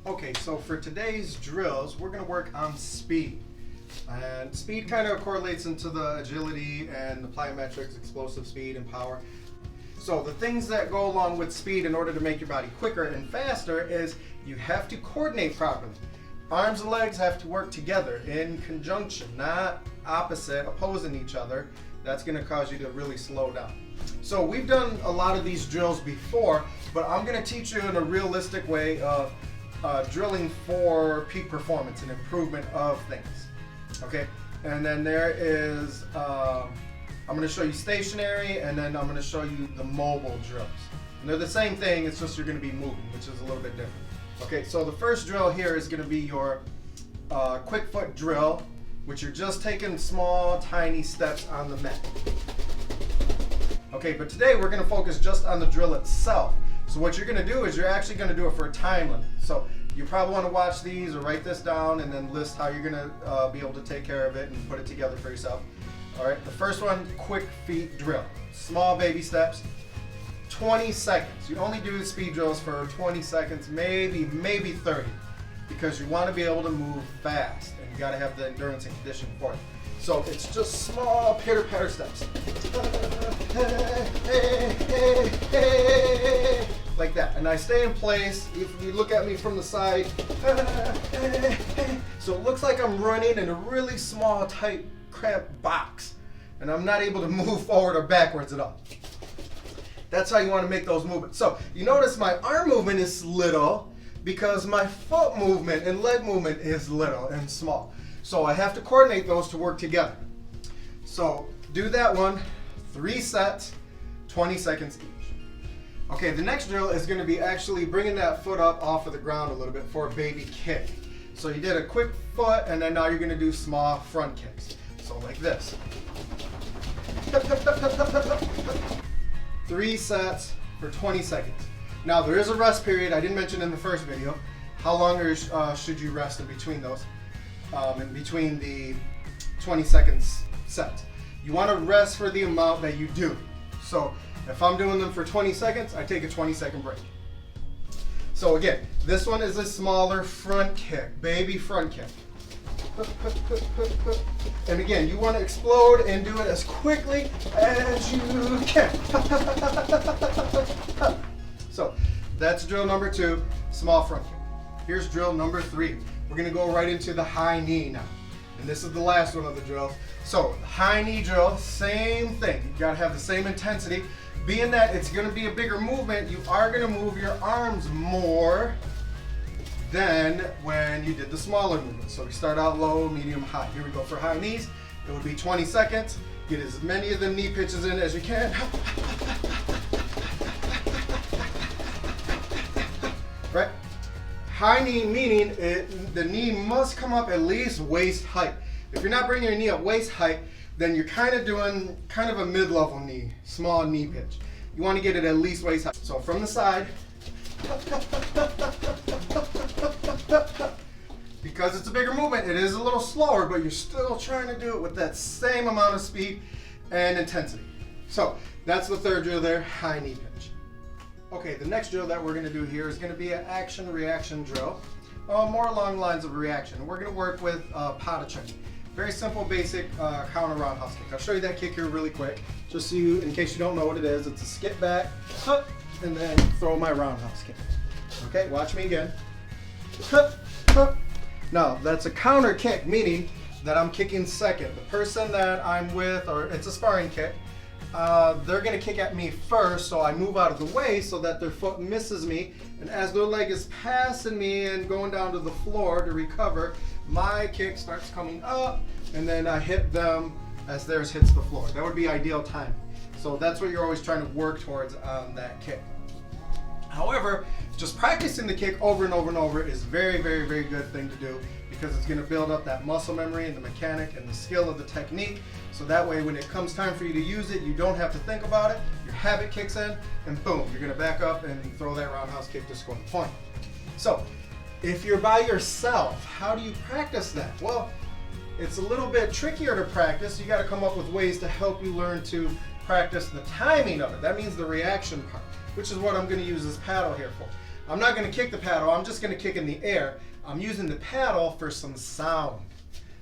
Okay, so for today's drills, we're going to work on speed. And speed kind of correlates into the agility and the plyometrics, explosive speed and power. So the things that go along with speed in order to make your body quicker and faster is you have to coordinate properly. Arms and legs have to work together in conjunction, not opposite, opposing each other. That's going to cause you to really slow down. So we've done a lot of these drills before, but I'm going to teach you in a realistic way of drilling for peak performance and improvement of things. Okay, and then there is, I'm going to show you stationary, and then I'm going to show you the mobile drills. And they're the same thing, it's just you're going to be moving, which is a little bit different. Okay, so the first drill here is going to be your quick foot drill, which you're just taking small, tiny steps on the mat. Okay, but today we're going to focus just on the drill itself. So what you're going to do is you're actually going to do it for a time limit. So you probably want to watch these or write this down and then list how you're going to be able to take care of it and put it together for yourself. All right, the first one, quick feet drill. Small baby steps, 20 seconds. You only do speed drills for 20 seconds, maybe 30, because you want to be able to move fast and you got to have the endurance and condition for it. So it's just small pitter-patter steps. Like that. And I stay in place. If you look at me from the side, so it looks like I'm running in a really small, tight, cramped box. And I'm not able to move forward or backwards at all. That's how you want to make those movements. So you notice my arm movement is little because my foot movement and leg movement is little and small. So I have to coordinate those to work together. So do that one, 3 sets, 20 seconds each. Okay, the next drill is going to be actually bringing that foot up off of the ground a little bit for a baby kick. So you did a quick foot and then now you're going to do small front kicks. So like this. 3 sets for 20 seconds. Now there is a rest period. I didn't mention in the first video. How long should you rest in between those? In between the 20 seconds sets. You want to rest for the amount that you do. So if I'm doing them for 20 seconds, I take a 20-second break. So again, this one is a smaller front kick, baby front kick. And again, you want to explode and do it as quickly as you can. So that's drill number 2, small front kick. Here's drill number 3. We're going to go right into the high knee now. And this is the last one of the drills. So high knee drill, same thing. You got to have the same intensity. Being that it's going to be a bigger movement, you are going to move your arms more than when you did the smaller movement. So we start out low, medium, high. Here we go for high knees. It would be 20 seconds. Get as many of the knee pitches in as you can. Right? High knee meaning the knee must come up at least waist height. If you're not bringing your knee up waist height, then you're kind of doing a mid-level knee, small knee pitch. You want to get it at least waist height. So from the side, because it's a bigger movement, it is a little slower, but you're still trying to do it with that same amount of speed and intensity. So that's the third drill there, high knee pitch. Okay, the next drill that we're going to do here is going to be an action-reaction drill, more along the lines of a reaction. We're going to work with pada chagi. Very simple, basic counter roundhouse kick. I'll show you that kick here really quick, just so you, in case you don't know what it is. It's a skip back, and then throw my roundhouse kick. Okay, watch me again. Now, that's a counter kick, meaning that I'm kicking second. The person that I'm with, or it's a sparring kick, they're going to kick at me first, so I move out of the way so that their foot misses me, and as their leg is passing me and going down to the floor to recover, my kick starts coming up, and then I hit them as theirs hits the floor. That would be ideal time. So that's what you're always trying to work towards on that kick. However, just practicing the kick over and over and over is a very, very, very good thing to do, because it's going to build up that muscle memory and the mechanic and the skill of the technique. So that way when it comes time for you to use it, you don't have to think about it. Your habit kicks in and boom, you're going to back up and throw that roundhouse kick to score the point. So if you're by yourself, how do you practice that? Well, it's a little bit trickier to practice. You got to come up with ways to help you learn to practice the timing of it. That means the reaction part, which is what I'm going to use this paddle here for. I'm not going to kick the paddle, I'm just going to kick in the air. I'm using the paddle for some sound.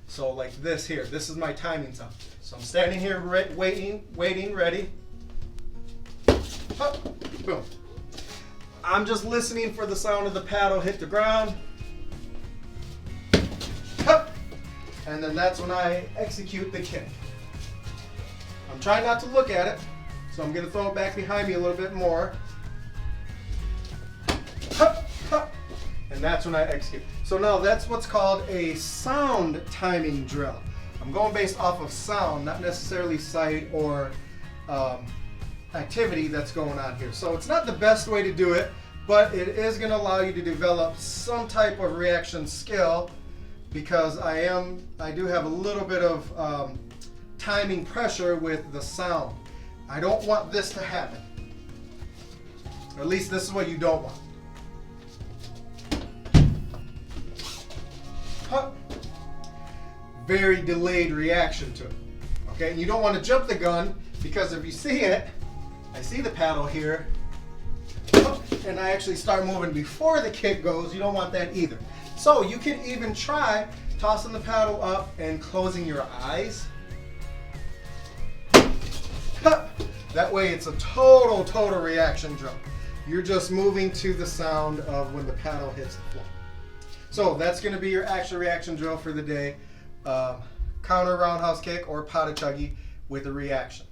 So like this here, this is my timing sound. So I'm standing here waiting, ready. Hup, boom. I'm just listening for the sound of the paddle hit the ground. Hup, and then that's when I execute the kick. I'm trying not to look at it, so I'm going to throw it back behind me a little bit more. Hup, hup, and that's when I execute. So now that's what's called a sound timing drill. I'm going based off of sound, not necessarily sight or activity that's going on here. So it's not the best way to do it, but it is going to allow you to develop some type of reaction skill, because I do have a little bit of timing pressure with the sound. I don't want this to happen. Or at least this is what you don't want. Huh. Very delayed reaction to it. Okay, and you don't want to jump the gun, because if you see it, I see the paddle here, and I actually start moving before the kick goes. You don't want that either. So you can even try tossing the paddle up and closing your eyes. That way it's a total reaction drill. You're just moving to the sound of when the paddle hits the floor. So that's going to be your action reaction drill for the day. Counter roundhouse kick or pot of chagi with a reaction.